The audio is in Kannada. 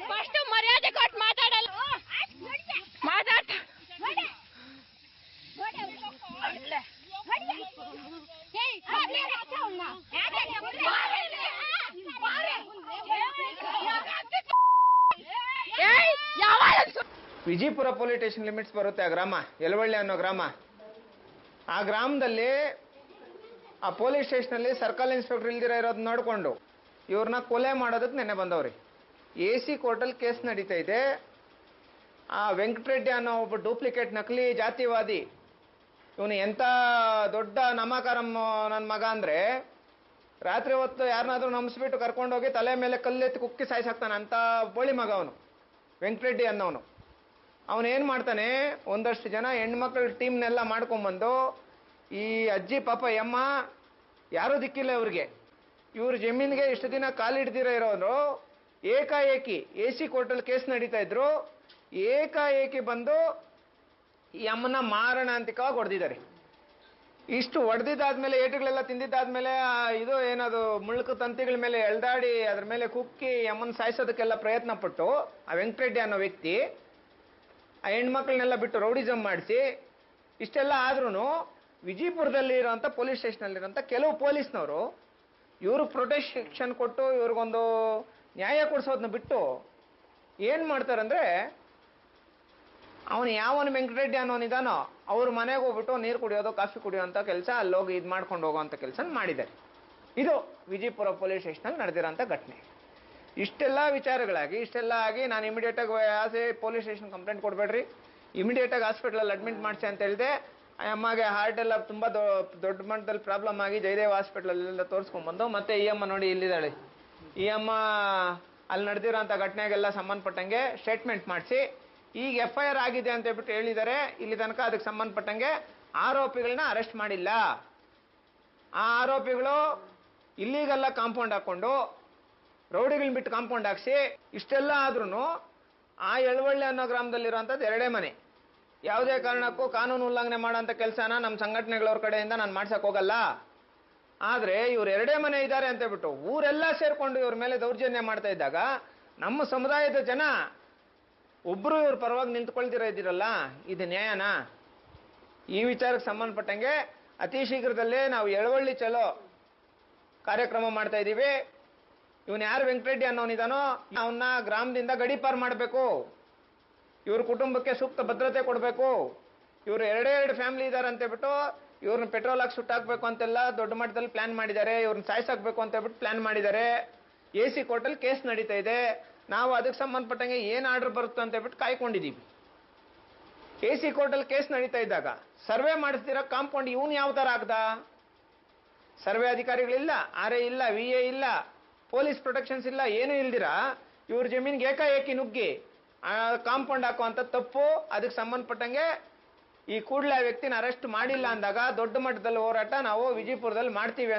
ಫಸ್ಟ್ ಮರ್ಯಾದೆ ಕೊಟ್ಟು ಮಾತಾಡಲ್ಲ ಮಾತಾಡ ವಿಜಯಪುರ ಪೊಲೀಸ್ ಸ್ಟೇಷನ್ ಲಿಮಿಟ್ಸ್ ಬರುತ್ತೆ ಆ ಗ್ರಾಮ, ಯಲವಳ್ಳಿ ಅನ್ನೋ ಗ್ರಾಮ. ಆ ಗ್ರಾಮದಲ್ಲಿ ಆ ಪೊಲೀಸ್ ಸ್ಟೇಷನಲ್ಲಿ ಸರ್ಕಲ್ ಇನ್ಸ್ಪೆಕ್ಟರ್ ಇಲ್ದಿರ ಇರೋದು ನೋಡಿಕೊಂಡು ಇವ್ರನ್ನ ಕೊಲೆ ಮಾಡೋದಕ್ಕೆ ನೆನ್ನೆ ಬಂದವ್ರಿ. AC ಕೋರ್ಟಲ್ಲಿ ಕೇಸ್ ನಡೀತಾ ಇದೆ. ಆ ವೆಂಕಟರೆಡ್ಡಿ ಅನ್ನೋ ಒಬ್ಬ ಡೂಪ್ಲಿಕೇಟ್ ನಕಲಿ ಜಾತಿವಾದಿ, ಇವನು ಎಂಥ ದೊಡ್ಡ ನಮಕರಂ ನನ್ನ ಮಗ ಅಂದರೆ, ರಾತ್ರಿ ಹೊತ್ತು ಯಾರನ್ನಾದ್ರೂ ನಂಬಿಸ್ಬಿಟ್ಟು ಕರ್ಕೊಂಡೋಗಿ ತಲೆ ಮೇಲೆ ಕಲ್ಲೆತ್ತಿ ಕುಕ್ಕಿ ಸಾಯಿಸಾಕ್ತಾನೆ ಅಂತ ಬೋಳಿ ಮಗ ಅವನು ವೆಂಕಟರೆಡ್ಡಿ ಅನ್ನೋನು. ಅವನೇನು ಮಾಡ್ತಾನೆ, ಒಂದಷ್ಟು ಜನ ಹೆಣ್ಮಕ್ಳ ಟೀಮ್ನೆಲ್ಲ ಮಾಡ್ಕೊಂಬಂದು ಈ ಅಜ್ಜಿ ಪಾಪ ಯಮ್ಮ ಯಾರೂ ದಿಕ್ಕಿಲ್ಲ ಇವ್ರಿಗೆ, ಇವ್ರ ಜಮೀನಿಗೆ ಇಷ್ಟು ದಿನ ಕಾಲಿಡ್ದಿರ ಇರೋರು ಏಕಾಏಕಿ AC ಕೋರ್ಟಲ್ಲಿ ಕೇಸ್ ನಡೀತಾ ಇದ್ರು, ಏಕಾಏಕಿ ಬಂದು ಈ ಅಮ್ಮನ ಮಾರಣಾಂತಿಕವಾಗಿ ಹೊಡೆದಿದ್ದಾರೆ. ಇಷ್ಟು ಹೊಡೆದಿದ್ದಾದ್ಮೇಲೆ, ಏಟುಗಳೆಲ್ಲ ತಿಂದಿದ್ದಾದ್ಮೇಲೆ ಇದು ಏನದು ಮುಳ್ಕು ತಂತಿಗಳ ಮೇಲೆ ಎಳ್ದಾಡಿ ಅದ್ರ ಮೇಲೆ ಕುಕ್ಕಿ ಅಮ್ಮನ ಸಾಯಿಸೋದಕ್ಕೆಲ್ಲ ಪ್ರಯತ್ನ ಪಟ್ಟು ಆ ವೆಂಕಟರೆಡ್ಡಿ ಅನ್ನೋ ವ್ಯಕ್ತಿ ಆ ಹೆಣ್ಮಕ್ಳನ್ನೆಲ್ಲ ಬಿಟ್ಟು ರೌಡಿಸಮ್ ಮಾಡಿಸಿ, ಇಷ್ಟೆಲ್ಲ ಆದ್ರೂ ವಿಜಯಪುರದಲ್ಲಿ ಇರೋಂಥ ಪೊಲೀಸ್ ಸ್ಟೇಷನಲ್ಲಿರೋಂಥ ಕೆಲವು ಪೊಲೀಸ್ನವರು ಇವರು ಪ್ರೊಟೆಕ್ಷನ್ ಕೊಟ್ಟು ಇವ್ರಿಗೊಂದು ನ್ಯಾಯ ಕೊಡಿಸೋದನ್ನ ಬಿಟ್ಟು ಏನು ಮಾಡ್ತಾರಂದ್ರೆ, ಅವನು ಯಾವನು ವೆಂಕಟರೆಡ್ಡಿ ಅನ್ನೋನಿದಾನೋ ಅವ್ರ ಮನೆಗೆ ಹೋಗ್ಬಿಟ್ಟು ನೀರು ಕುಡಿಯೋದು, ಕಾಫಿ ಕುಡಿಯೋಂಥ ಕೆಲಸ, ಅಲ್ಲೋಗಿ ಇದು ಮಾಡ್ಕೊಂಡು ಹೋಗೋವಂಥ ಕೆಲಸ ಮಾಡಿದ್ದಾರೆ. ಇದು ವಿಜಯಪುರ ಪೊಲೀಸ್ ಸ್ಟೇಷನಲ್ಲಿ ನಡೆದಿರೋಂಥ ಘಟನೆ. ಇಷ್ಟೆಲ್ಲ ವಿಚಾರಗಳಾಗಿ ಇಷ್ಟೆಲ್ಲ ಆಗಿ ನಾನು ಇಮಿಡಿಯೇಟಾಗಿ ಆಸೆ ಪೊಲೀಸ್ ಸ್ಟೇಷನ್ ಕಂಪ್ಲೇಂಟ್ ಕೊಡಬೇಡ್ರಿ, ಇಮಿಡಿಯೇಟಾಗಿ ಹಾಸ್ಪಿಟ್ಲಲ್ಲಿ ಅಡ್ಮಿಟ್ ಮಾಡಿಸಿ ಅಂತ ಹೇಳಿದೆ. ಆ ಅಮ್ಮಗೆ ಹಾರ್ಟ್ ಎಲ್ಲ ತುಂಬ ದೊಡ್ಡ ಮಟ್ಟದಲ್ಲಿ ಪ್ರಾಬ್ಲಮ್ ಆಗಿ ಜಯದೇವ ಹಾಸ್ಪಿಟ್ಲಲ್ಲೆಲ್ಲ ತೋರಿಸ್ಕೊಂಡ್ಬಂದು ಮತ್ತೆ ಈ ಅಮ್ಮ ನೋಡಿ ಇಲ್ಲಿದ್ದಾಳೆ, ಈ ಅಮ್ಮ ಅಲ್ಲಿ ನಡೆದಿರೋಂಥ ಘಟನೆಗೆಲ್ಲ ಸಂಬಂಧಪಟ್ಟಂಗೆ ಸ್ಟೇಟ್ಮೆಂಟ್ ಮಾಡಿಸಿ ಈಗ FIR ಆಗಿದೆ ಅಂತ ಹೇಳ್ಬಿಟ್ಟು ಹೇಳಿದ್ದಾರೆ. ಇಲ್ಲಿ ತನಕ ಅದಕ್ಕೆ ಸಂಬಂಧಪಟ್ಟಂಗೆ ಆರೋಪಿಗಳನ್ನ ಅರೆಸ್ಟ್ ಮಾಡಿಲ್ಲ. ಆ ಆರೋಪಿಗಳು ಇಲ್ಲಿಗೆಲ್ಲ ಕಾಂಪೌಂಡ್ ಹಾಕ್ಕೊಂಡು ರೌಡಿಗಳನ್ನ ಬಿಟ್ಟು ಕಾಂಪೌಂಡ್ ಹಾಕ್ಸಿ ಇಷ್ಟೆಲ್ಲ ಆದ್ರೂ ಆ ಯಳವಳ್ಳಿ ಅನ್ನೋ ಗ್ರಾಮದಲ್ಲಿರೋಂಥದ್ದು ಎರಡೇ ಮನೆ. ಯಾವುದೇ ಕಾರಣಕ್ಕೂ ಕಾನೂನು ಉಲ್ಲಂಘನೆ ಮಾಡೋಂಥ ಕೆಲಸನ ನಮ್ಮ ಸಂಘಟನೆಗಳವ್ರ ಕಡೆಯಿಂದ ನಾನು ಮಾಡ್ಸಕ್ಕೆ ಹೋಗಲ್ಲ. ಆದರೆ ಇವ್ರು ಎರಡೇ ಮನೆ ಇದ್ದಾರೆ ಅಂತ ಹೇಳ್ಬಿಟ್ಟು ಊರೆಲ್ಲ ಸೇರಿಕೊಂಡು ಇವ್ರ ಮೇಲೆ ದೌರ್ಜನ್ಯ ಮಾಡ್ತಾ ಇದ್ದಾಗ ನಮ್ಮ ಸಮುದಾಯದ ಜನ ಒಬ್ಬರು ಇವ್ರ ಪರವಾಗಿ ನಿಂತ್ಕೊಳ್ದಿರ ಇದ್ದೀರಲ್ಲ, ಇದು ನ್ಯಾಯನಾ? ಈ ವಿಚಾರಕ್ಕೆ ಸಂಬಂಧಪಟ್ಟಂಗೆ ಅತಿ ಶೀಘ್ರದಲ್ಲೇ ನಾವು ಯಳವಳ್ಳಿ ಚಲೋ ಕಾರ್ಯಕ್ರಮ ಮಾಡ್ತಾ ಇದ್ದೀವಿ. ಇವನು ಯಾರು ವೆಂಕಟರೆಡ್ಡಿ ಅನ್ನೋನಿದಾನೋ ಅವನ್ನ ಗ್ರಾಮದಿಂದ ಗಡೀಪಾರು ಮಾಡಬೇಕು, ಇವ್ರ ಕುಟುಂಬಕ್ಕೆ ಸೂಕ್ತ ಭದ್ರತೆ ಕೊಡಬೇಕು. ಇವರು ಎರಡೇ ಫ್ಯಾಮಿಲಿ ಇದ್ದಾರೆ ಅಂತ ಹೇಳ್ಬಿಟ್ಟು ಇವ್ರನ್ನ ಪೆಟ್ರೋಲ್ ಹಾಕಿ ಸುಟ್ಟಾಕ್ಬೇಕು ಅಂತೆಲ್ಲ ದೊಡ್ಡ ಮಟ್ಟದಲ್ಲಿ ಪ್ಲಾನ್ ಮಾಡಿದ್ದಾರೆ. ಇವ್ರನ್ನ ಸಾಯಿಸಾಕ್ಬೇಕು ಅಂತ ಹೇಳ್ಬಿಟ್ಟು ಪ್ಲಾನ್ ಮಾಡಿದ್ದಾರೆ. AC ಕೋರ್ಟಲ್ಲಿ ಕೇಸ್ ನಡೀತಾ ಇದೆ. ನಾವು ಅದಕ್ಕೆ ಸಂಬಂಧಪಟ್ಟಂಗೆ ಏನು ಆರ್ಡರ್ ಬರುತ್ತೆ ಅಂತ ಹೇಳ್ಬಿಟ್ಟು ಕಾಯ್ಕೊಂಡಿದ್ದೀವಿ. AC ಕೋರ್ಟಲ್ಲಿ ಕೇಸ್ ನಡೀತಾ ಇದ್ದಾಗ ಸರ್ವೆ ಮಾಡಿಸ್ತೀರ ಕಾಂಪೌಂಡ್ ಇವನು ಯಾವ ಥರ ಆಗ್ದ? ಸರ್ವೆ ಅಧಿಕಾರಿಗಳಿಲ್ಲ, RA ಇಲ್ಲ, VA ಇಲ್ಲ, ಪೊಲೀಸ್ ಪ್ರೊಟೆಕ್ಷನ್ಸ್ ಇಲ್ಲ, ಏನೂ ಇಲ್ದಿರ ಇವ್ರ ಜಮೀನಿಗೆ ಏಕಾಏಕಿ ನುಗ್ಗಿ ಕಾಂಪೌಂಡ್ ಹಾಕುವಂಥ ತಪ್ಪು. ಅದಕ್ಕೆ ಸಂಬಂಧಪಟ್ಟಂಗೆ ಈ ಕೂಡಲೇ ಆ ವ್ಯಕ್ತಿನ ಅರೆಸ್ಟ್ ಮಾಡಿಲ್ಲ ಅಂದಾಗ ದೊಡ್ಡ ಮಟ್ಟದಲ್ಲಿ ಹೋರಾಟ ನಾವು ವಿಜಯಪುರದಲ್ಲಿ ಮಾಡ್ತೀವಿ.